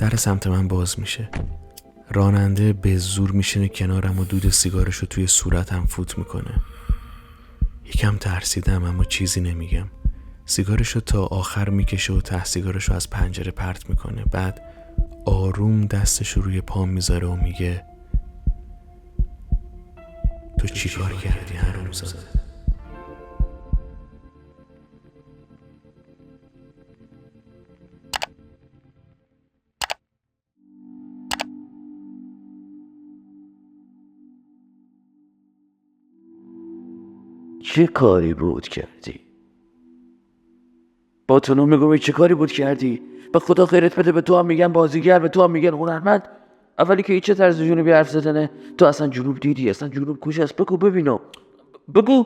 در سمت من باز میشه. راننده به زور میشینه کنارم و دود سیگارشو توی صورتم فوت میکنه. یکم ترسیدم اما چیزی نمیگم. سیگارشو تا آخر میکشه و ته سیگارشو از پنجره پرت میکنه. بعد آروم دستشو روی پام میذاره و میگه تو چی کار کردی حرومزاده؟ چه کاری بود کردی؟ با تو میگم چه کاری بود کردی؟ به خدا خیرت بده، به تو هم میگن بازیگر، به تو هم میگن هنرمند. اولی که چه طرز جنوبی حرف زدنه؟ تو اصلا جنوب دیدی؟ اصلا جنوب کجاست؟ بگو ببینم. بگو.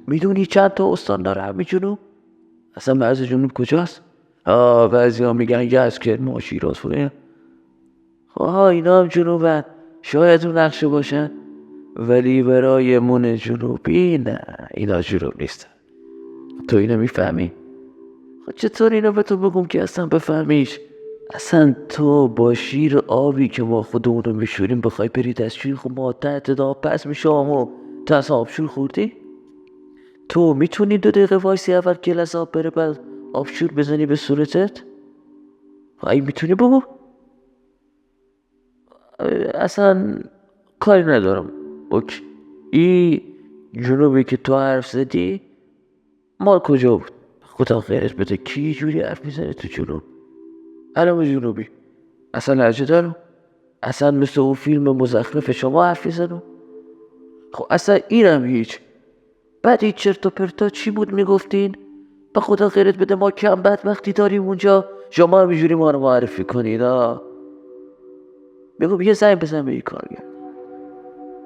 میدونی چند تا استان داره همین جنوب؟ اصلا مرز جنوب کجاست؟ بعضی ها میگن یزد، کرمان، شیراز، فلان. اینا هم جنوبن، شاید اون نقشه باشن، ولی برای من جنوبی نه، اینا جنوب نیستن. تو اینو میفهمی؟ چطور اینو به تو بگم که اصلا بفهمیش؟ اصلا تو با شیر آبی که ما خودمون رو میشوریم بخوای بری دستشویی، خب ما تحت داب پس میشم و تو اصلا آبشور خوردی؟ تو میتونی 2 دقیقه وایسی اول گلس آب بره بعد آبشور بزنی به صورتت؟ این میتونی بگو؟ اصلا کاری ندارم. اوکی. این جنوبی که تو حرف زدی مال کجا بود؟ خدا خیرت بده، کی جوری حرف میزنه تو جنوب؟ علم جنوبی اصلا لهجه دارم؟ اصلا مثل اون فیلم مزخرف شما حرف میزنم؟ خب اصلا اینم هیچ. بعد این چرت و پرتا چی بود میگفتین؟ به خدا خیرت بده، ما کم بدبختی داریم اونجا، شما هم اینجوری ما رو معرفی کنید. بگو یه زنگ بزن به این کارگردان،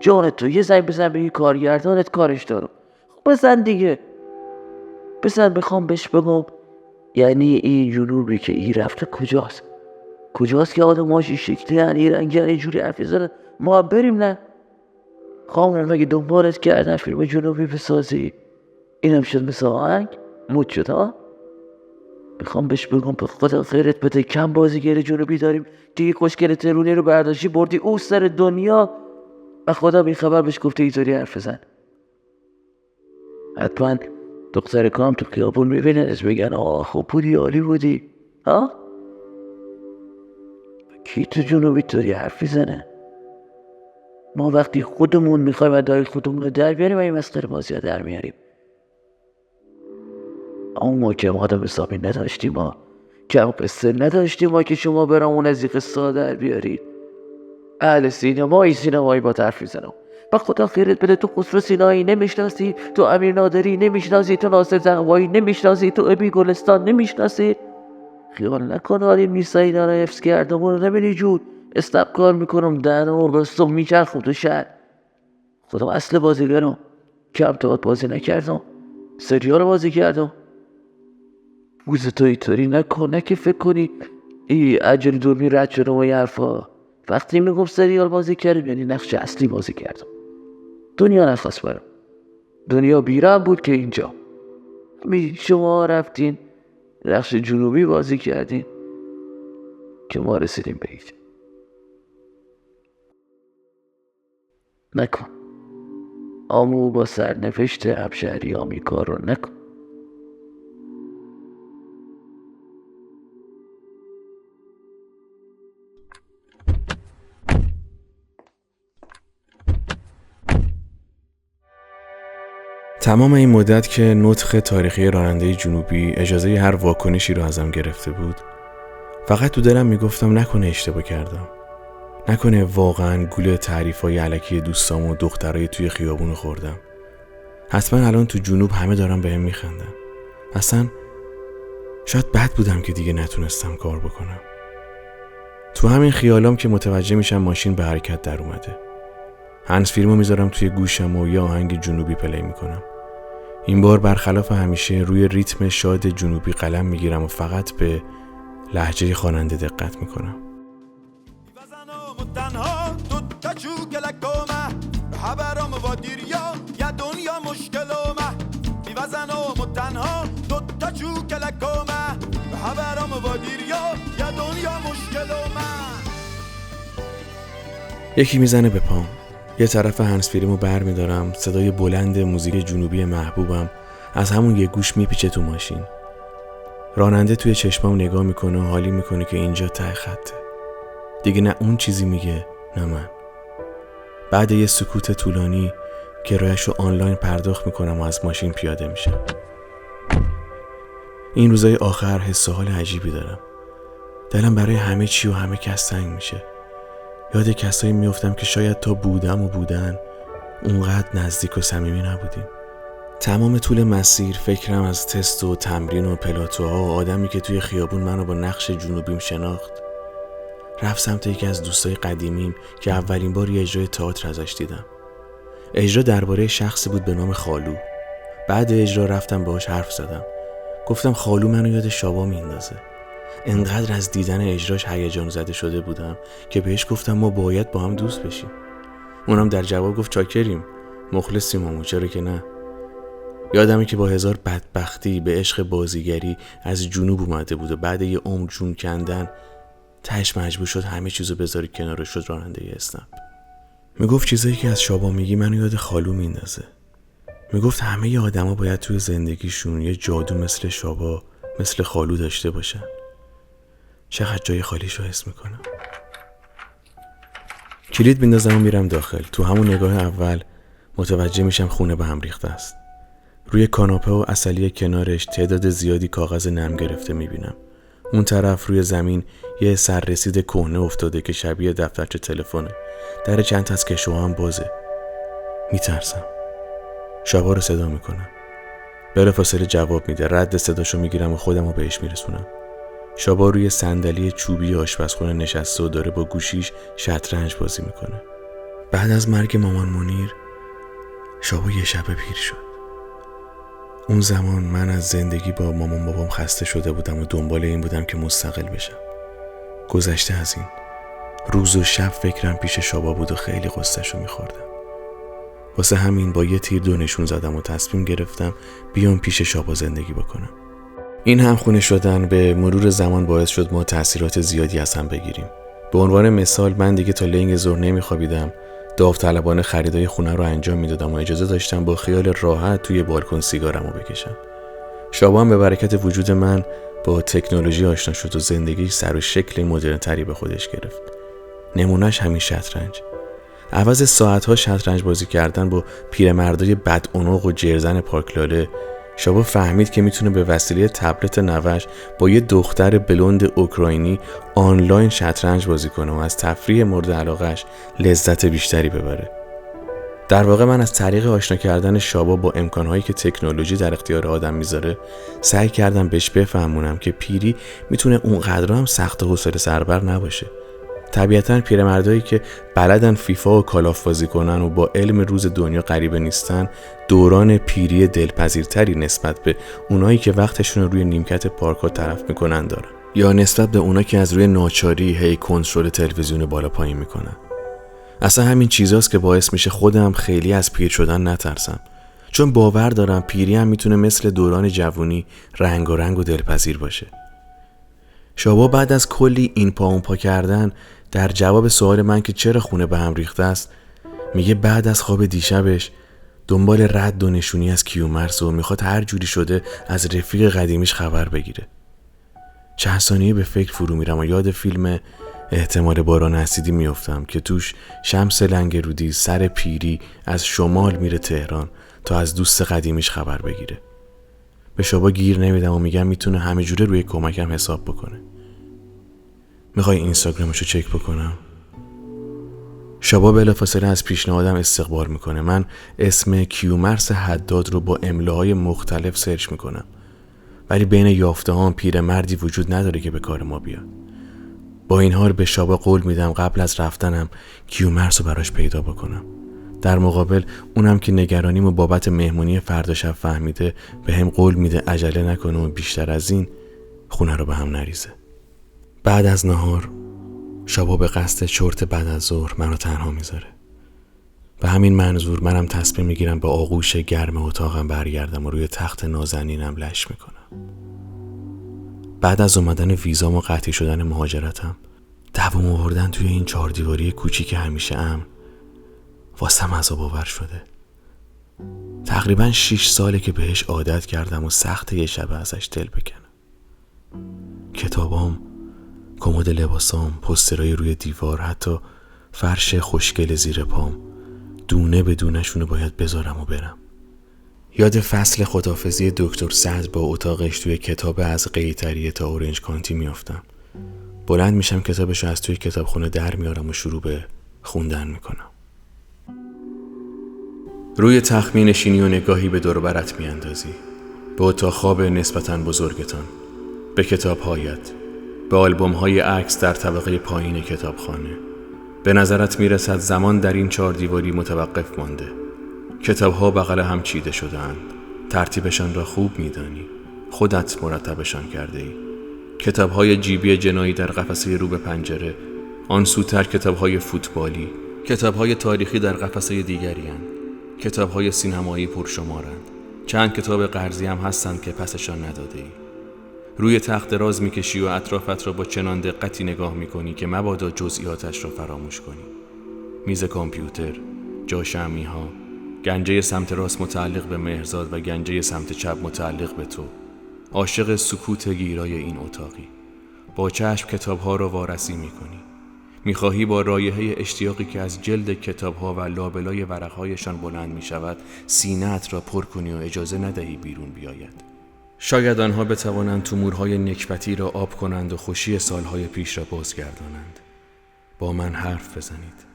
جانت تو، یه زنگ بزن به این کارگردانت، کارش دارم. خب بزن دیگه، بزن بخوام بهش بگم یعنی این جنوبی که این رفته کجاست که آدماش این شکلی هن، این رنگی هن، اینجوری حرف میزنن، ما بریم نه؟ خواهم مگه دنبالت کردن فیلم جنوبی بسازی؟ اینم شد مثل آهنگ مود شد ها؟ میخوام بهش بگم به خدا خیرت بده، کم بازیگر جنوبی داریم، دیگه خوشگل ترونی رو برداشتی بردی او سر دنیا. به خدا بی خبر بهش گفته اینطوری حرف بزن. حتما دختر کام تو خیابون میبینه از بگن خوب بودی، عالی بودی. کی تو جنوبی طوری حرف میزنه؟ ما وقتی خودمون میخوایم ادای خودمون رو در بیاریم این مسخره بازی ها در میاریم. ما که آدم حسابی نداشتیم، ما کم قصه نداشتیم، ما که شما برامون از این قصه ها در بیارید. اهل سینمایی با حرف میزنم. با خدا خیرت بده، تو خسرو سینایی نمیشناسی، تو امیر نادری نمیشناسی، تو ناصر تقوایی نمیشناسی، تو ابی گلستان نمیشناسی. خیال نکن آدم نیست اینا رو حفظ کردم و نبینی جود استب کار میکنم دهنم و رستم میچرخم تو شهر. خودم اصل بازیگرم، کم تئاتر بازی نکردم، سریال بازی کردم. گوز تو اینطوری نکن، نه که فکر کنی ای عجل دورمی رد شدم و یه حرفا. وقتی میگم سریال بازی کردم یعنی نقش اصلی بازی کردم. دنیا نخواست برم، دنیا بیرم بود که اینجا شما رفتین نقش جنوبی بازی کردین که ما رسیدیم به هیچ. نکن آمو با سرنوشت ابشهریامی کار رو نکن. تمام این مدت که نطق تاریخی راننده جنوبی اجازه هر واکنشی رو ازم گرفته بود، فقط تو دلم میگفتم نکنه اشتباه کردم، نکنه واقعا گول تعریفای الکی دوستام و دخترای توی خیابون خوردم. حتما الان تو جنوب همه دارن بهم میخندن. اصلا شاید بد بودم که دیگه نتونستم کار بکنم. تو همین خیالام که متوجه میشم ماشین به حرکت در اومده. هنز فیلمو میذارم توی گوشم و یه آهنگ جنوبی پلی میکنم. این بار برخلاف همیشه روی ریتم شاد جنوبی قلم میگیرم و فقط به لهجه خواننده دقت میکنم. جو کلکومه حبرام و دیریا یا دنیا مشکلومه. یکی میزنه به پام، یه طرف هنسفیریمو بر میدارم، صدای بلند موزیک جنوبی محبوبم از همون یه گوش میپیچه تو ماشین. راننده توی چشمام نگاه میکنه و حالی میکنه که اینجا ته خطه. دیگه نه اون چیزی میگه نه من. بعد یه سکوت طولانی کرایه‌شو آنلاین پرداخت میکنم و از ماشین پیاده میشم. این روزای آخر حس و حال عجیبی دارم. دلم برای همه چی و همه کس تنگ میشه. یاد کسایی میافتم که شاید تا بودم و بودن اونقدر نزدیک و صمیمی نبودیم. تمام طول مسیر فکرم از تست و تمرین و پلاتوها و آدمی که توی خیابون منو با نقش جنوبیم شناخت. رفت سمت یکی از دوستای قدیمیم که اولین بار یه اجرای تئاتر ازش دیدم. اجرا درباره شخصی بود به نام خالو. بعد اجرا رفتم باهاش حرف زدم. گفتم خالو منو یاد شابا میندازه. انقدر از دیدن اجراش هیجان زده شده بودم که بهش گفتم ما باید با هم دوست بشیم. اونم در جواب گفت چاکریم، مخلصیم مامو، چرا که نه. یادمه که با هزار بدبختی به عشق بازیگری از جنوب اومده بود و بعد یه عمر جون کندن تهش مجبور شد همه چیزو بذاری کنار، شد راننده اسنپ. میگفت چیزایی که از شابا میگی منو یاد خالو میندازه. میگفت همه ی آدما باید توی زندگیشون یه جادو مثل شابا، مثل خالو داشته باشن. چقدر جای خالیشو حس میکنم. کلید میندازم و میرم داخل. تو همون نگاه اول متوجه میشم خونه به هم ریخته است. روی کاناپه و عسلی کنارش تعداد زیادی کاغذ نم گرفته میبینم. اون طرف روی زمین یه سررسید کهنه افتاده که شبیه دفترچه تلفنه. در چند تا از کشوها هم بازه. میترسم. شابا رو صدا میکنم. بلافاصله جواب میده. رد صداشو میگیرم و خودمو بهش میرسونم. شابا روی صندلی چوبی آشپزخونه نشسته و داره با گوشیش شطرنج بازی میکنه. بعد از مرگ مامان منیر شابا یه شب پیر شد. اون زمان من از زندگی با مامان بابام خسته شده بودم و دنبال این بودم که مستقل بشم. گذشته از این روز و شب فکرم پیش شابا بود و خیلی قصه‌شو میخوردم. واسه همین با یه تیر دو نشون زدم و تصمیم گرفتم بیام پیش شابا زندگی بکنم. این همخونه شدن به مرور زمان باعث شد ما تأثیرات زیادی از هم بگیریم. به عنوان مثال من دیگه تا لنگ ظهر نمیخوابیدم، داوطلبانه خریدای خونه رو انجام میدادم و اجازه داشتم با خیال راحت توی بالکن سیگارمو بکشم. شابا هم به برکت وجود من با تکنولوژی آشنا شد و زندگی سر و شکل مدرن تری به خودش گرفت. نمونهش همین شطرنج. عوض ساعتها شطرنج بازی کردن با پیرمردای بدعنق و جرزن پارکلاله، شابا فهمید که میتونه به وسیله تبلت نوش با یه دختر بلوند اوکراینی آنلاین شطرنج بازی کنه و از تفریح مورد علاقش لذت بیشتری ببره. در واقع من از طریق آشنا کردن شابا با امکانهایی که تکنولوژی در اختیار آدم میذاره سعی کردم بهش بفهمونم که پیری میتونه اونقدر هم سخت و حوصله سربر نباشه. طبیعتاً پیرمردایی که بلدن فیفا و کالاف بازی کنن و با علم روز دنیا غریبه نیستن دوران پیری دلپذیرتری نسبت به اونایی که وقتشون رو روی نیمکت پارک‌ها تلف میکنن دارن، یا نسبت به اونایی که از روی ناچاری هی کنترل تلویزیون بالا پایین میکنن. اصلا همین چیزاست که باعث میشه خودم خیلی از پیر شدن نترسم، چون باور دارم پیری هم میتونه مثل دوران جوونی رنگ و دلپذیر باشه. شابا بعد از کلی این پا اون پا کردن در جواب سوال من که چرا خونه به هم ریخته است میگه بعد از خواب دیشبش دنبال رد و نشونی از کیومرث و میخواد هر جوری شده از رفیق قدیمیش خبر بگیره. چند ثانیه به فکر فرو میرم و یاد فیلم احتمال باران اسیدی میافتم که توش شمس لنگرودی سر پیری از شمال میره تهران تا از دوست قدیمیش خبر بگیره. به شابا گیر نمیدم و میگم میتونه همه جوره روی کمکم حساب بکنه. میخوای اینستاگرامشو چک بکنم؟ شابا بلافاصله از پیشنهادم استقبال میکنه. من اسم کیومرث حداد رو با املاهای مختلف سرچ میکنم، ولی بین یافته هام پیرمردی وجود نداره که به کار ما بیاد. با این حال به شابا قول میدم قبل از رفتنم کیومرث رو براش پیدا بکنم. در مقابل اونم که نگرانیمو بابت مهمونی فردا شب فهمیده به هم قول میده عجله نکنه و بیشتر از این خونه رو به هم نریزه. بعد از نهار شابا به قصد چرت بعد از ظهر منو تنها میذاره. به همین منظور منم تصمیم میگیرم به آغوش گرم اتاقم برگردم و روی تخت نازنینم لش میکنم. بعد از اومدن ویزام و قطعی شدن مهاجرتم، دوام آوردن توی این 4 دیواری کوچیک همیشه امن واسم عذاب آور شده. تقریبا 6 ساله که بهش عادت کردم و سخت یه شب ازش دل بکنم. کتابام، کمد لباسام، پوسترای روی دیوار، حتی فرش خوشگل زیر پام، دونه به دونه‌شونو باید بذارم و برم. یاد فصل خداحافظی دکتر سعد با اتاقش توی کتاب از قیطریه تا اورنج کانتی میافتم. بلند میشم کتابشو از توی کتابخونه در میارم و شروع به خوندن میکنم. روی تخت می‌نشینی و نگاهی به دور و برت میاندازی، به اتاق خواب نسبتاً بزرگتان، به کتاب‌هایت، به آلبوم‌های عکس در طبقه پایین کتابخانه. به نظرت میرسد زمان در این 4 دیواری متوقف مانده. کتاب‌ها بغل هم چیده شده‌اند. ترتیبشان را خوب می‌دانی. خودت مرتبشان کرده‌ای. کتاب‌های جیبی جنایی در قفسه رو به پنجره، آن سوتر کتاب‌های فوتبالی، کتاب‌های تاریخی در قفسه دیگری‌اند. کتاب‌های سینمایی پرشمارند. چند کتاب قرضی هم هستند که پسشان نداده‌ای. روی تخت دراز می‌کشی و اطرافت را با چنان دقتی نگاه می‌کنی که مبادا جزئیاتش را فراموش کنی. میز کامپیوتر، جا شمعی‌ها، گنجه سمت راست متعلق به مهرزاد و گنجه سمت چپ متعلق به تو. عاشق سکوت گیرای این اتاقی. با چشم کتاب‌ها را وارسی می‌کنی. می‌خواهی با رایحه اشتیاقی که از جلد کتاب‌ها و لابلای ورق‌هایشان بلند می‌شود سینه‌ات را پر کنی و اجازه ندهی بیرون بیاید. شاید آنها بتوانند تومورهای نکبتی را آب کنند و خوشی سالهای پیش را بازگردانند. با من حرف بزنید.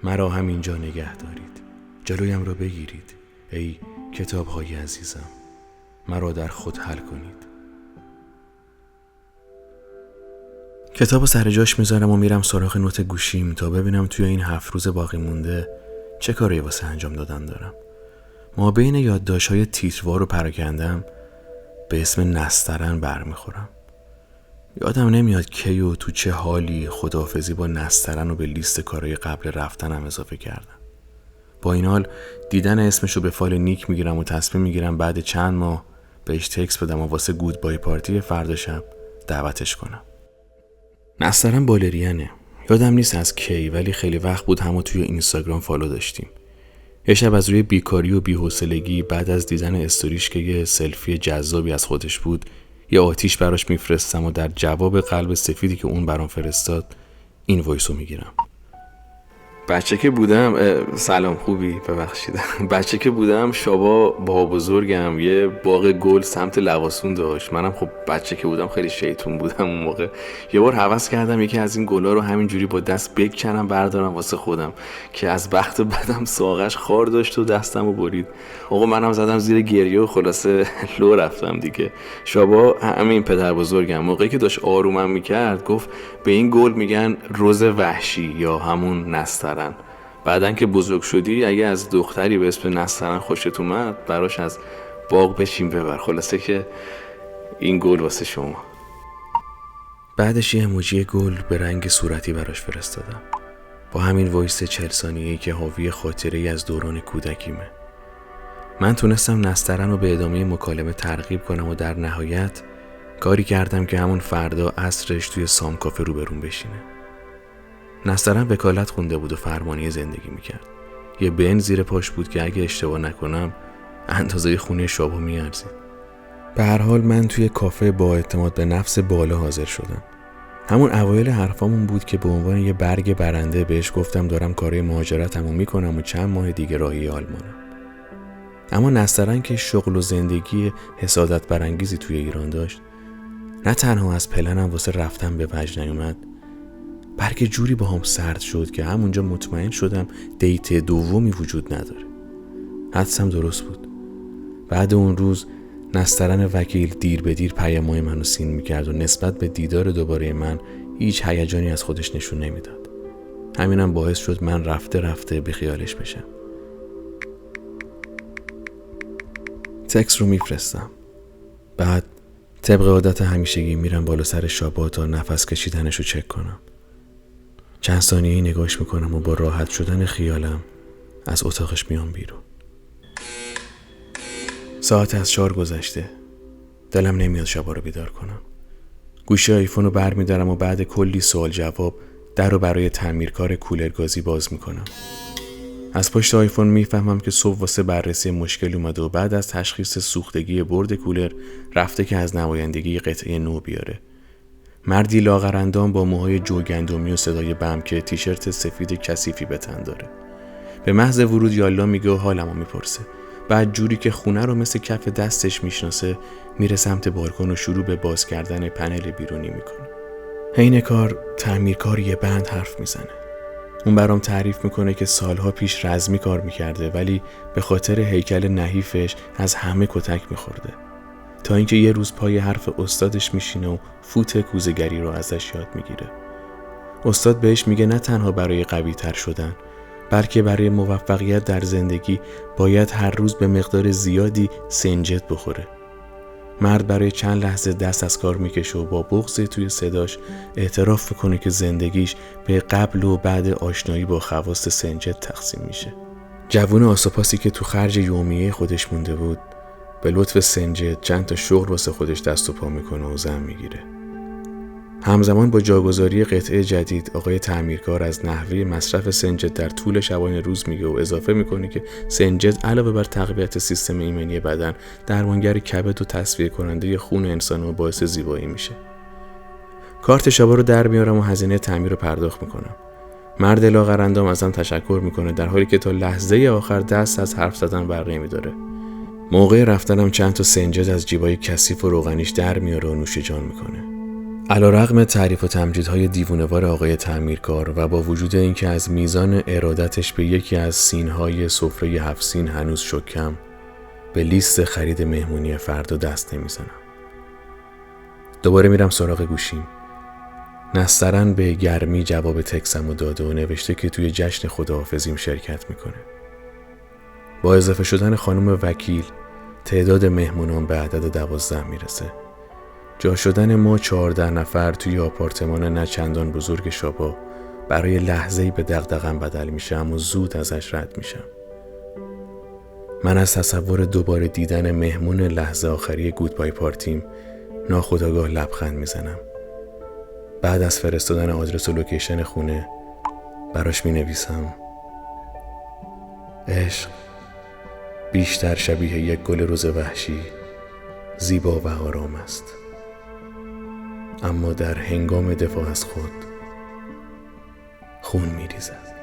مرا همینجا نگه دارید. جلویم را بگیرید. ای کتاب‌های عزیزم. مرا در خود حل کنید. کتابو سر جاش میذارم و میرم سراغ نوت گوشیم تا ببینم توی این 7 روز باقی مونده چه کاری واسه انجام دادن دارم. ما بین یادداشت‌های تیتروار و پراکنده‌ام به اسم نسترن برمیخورم. یادم نمیاد کی و تو چه حالی خداحافظی با نسترن رو به لیست کارهای قبل رفتنم اضافه کردم. با این حال دیدن اسمشو به فال نیک میگیرم و تصمیم میگیرم بعد چند ماه بهش تکست بدم و واسه گودبای پارتی فردا شب دعوتش کنم. نسترن بالریانه. یادم نیست از کی ولی خیلی وقت بود همو توی اینستاگرام فالو داشتیم. یه شب از روی بیکاری و بی‌حوصلگی بعد از دیدن استوریش که یه سلفی جذابی از خودش بود یه آتیش براش میفرستم و در جواب قلب سفیدی که اون برام فرستاد این وایسو میگیرم. بچه که بودم سلام خوبی ببخشید. بچه که بودم شابا با بزرگم یه باغ گل سمت لواسون داشت. منم خب بچه که بودم خیلی شیطون بودم اون موقع. یه بار هوس کردم یکی از این گلا رو همینجوری با دست بکنم بردارم واسه خودم که از بخت بدم ساقش خار داشت و دستمو برید. آقا منم زدم زیر گریه و خلاصه لو رفتم دیگه. شابا همین پدر بزرگم موقعی که داشت آرومم میکرد گفت به این گل میگن روز وحشی یا همون نسترن. بعدن که بزرگ شدی اگه از دختری به اسم نسترن خوشت اومد براش از باغ بشین ببر. خلاصه که این گل واسه شما. بعدش یه ایموجی گل به رنگ صورتی براش فرستادم با همین وایس 40 ثانیه‌ای که حاوی خاطره‌ای از دوران کودکیمه. من تونستم نسترن رو به ادامه مکالمه ترغیب کنم و در نهایت کاری کردم که همون فردا عصرش توی سام کافه روبرون بشینه. نسترن وکالت خونده بود و فرمانی زندگی میکرد. یه بن زیر پاش بود که اگه اشتباه نکنم اندازه خونه شابو میارزید. به هر حال من توی کافه با اعتماد به نفس بالا حاضر شدم. همون اوایل حرفامون بود که به عنوان یه برگ برنده بهش گفتم دارم کارهای مهاجرتمو میکنم و چند ماه دیگه راهی آلمانم. اما نسترن که شغل و زندگی حسادت برانگیزی توی ایران داشت نه تنها از پلنم واسه رفتن به وجد نیومد بلکه جوری با هم سرد شد که همونجا مطمئن شدم دیت دومی وجود نداره. حدسم درست بود. بعد اون روز نسترن وکیل دیر به دیر پیام‌های منو سین میکرد و نسبت به دیدار دوباره من هیچ هیجانی از خودش نشون نمیداد. همینم باعث شد من رفته رفته بیخیالش بشم. تکست رو میفرستم. بعد طبق عادت همیشگی میرم بالا سر شابا تا نفس کشیدنشو چک کنم. چند ثانیه‌ای نگاش میکنم و با راحت شدن خیالم از اتاقش میام بیرون. ساعت از 4 گذشته. دلم نمیاد شابا رو بیدار کنم. گوشی آیفون رو برمی‌دارم و بعد کلی سوال جواب در رو برای تعمیرکار کولر گازی باز میکنم. از پشت آیفون میفهمم که صبح واسه بررسی مشکل اومده و بعد از تشخیص سوختگی برد کولر رفته که از نمایندگی قطعه نو بیاره. مردی لاغرندام با موهای جوگندمی و صدای بم که تیشرت سفید کثیفی به تن داره. به محض ورود یالا میگه و حالمو میپرسه. بعد جوری که خونه رو مثل کف دستش میشناسه میره سمت بالکن و شروع به باز کردن پنل بیرونی میکنه. حین کار تعمیرکار یه بند حرف میزنه. اون برام تعریف میکنه که سالها پیش رزمی کار میکرده ولی به خاطر هیکل نحیفش از همه کتک میخورده. تا اینکه یه روز پای حرف استادش میشینه و فوت کوزه‌گری رو ازش یاد میگیره. استاد بهش میگه نه تنها برای قوی تر شدن بلکه برای موفقیت در زندگی باید هر روز به مقدار زیادی سنجد بخوره. مرد برای چند لحظه دست از کار میکشه و با بغض توی صداش اعتراف میکنه که زندگیش به قبل و بعد آشنایی با خواص سنجد تقسیم میشه. جوون آسوپاسی که تو خرج یومیه خودش مونده بود به لطف سنجد چند تا شغل واسه خودش دست و پا میکنه و زن میگیره. همزمان با جاگذاری قطعه جدید آقای تعمیرکار از نحوه مصرف سنجد در طول شبانه روز میگه و اضافه میکنه که سنجد علاوه بر تقویت سیستم ایمنی بدن درمانگر کبد و تصفیه کننده خون انسان و باعث زیبایی میشه. کارت شبا رو در میارم و هزینه تعمیر رو پرداخت میکنم. مرد لاغرندام ازم تشکر میکنه در حالی که تا لحظه آخر دست از حرف زدن بر نمیداره. موقع رفتنم چند تا سنجد از جیبای کثیف و روغنیش در میاره و نوش جان میکنه. علیرغم تعریف و تمجیدهای دیوونه‌وار آقای تعمیرکار و با وجود اینکه از میزان ارادتش به یکی از سینهای سفره 7 سین هنوز شکم، به لیست خرید مهمونی فردا دست نمیزنم. دوباره میرم سراغ گوشیم. نسترن به گرمی جواب تکسمو داده و نوشته که توی جشن خداحافظیم شرکت میکنه. با اضافه شدن خانم وکیل تعداد مهمونان به عدد 12 میرسه. جا شدن ما 14 نفر توی آپارتمان نه چندان بزرگ شابا برای لحظه‌ای به دغدغه‌ام بدل میشه اما زود ازش رد میشم. من از تصور دوباره دیدن مهمون لحظه آخری گودبای پارتیم ناخودآگاه لبخند میزنم. بعد از فرستادن آدرس و لوکیشن خونه براش مینویسم: عشق بیشتر شبیه یک گل رز وحشی زیبا و آرام است، اما در هنگام دفاع از خود خون می‌ریزد.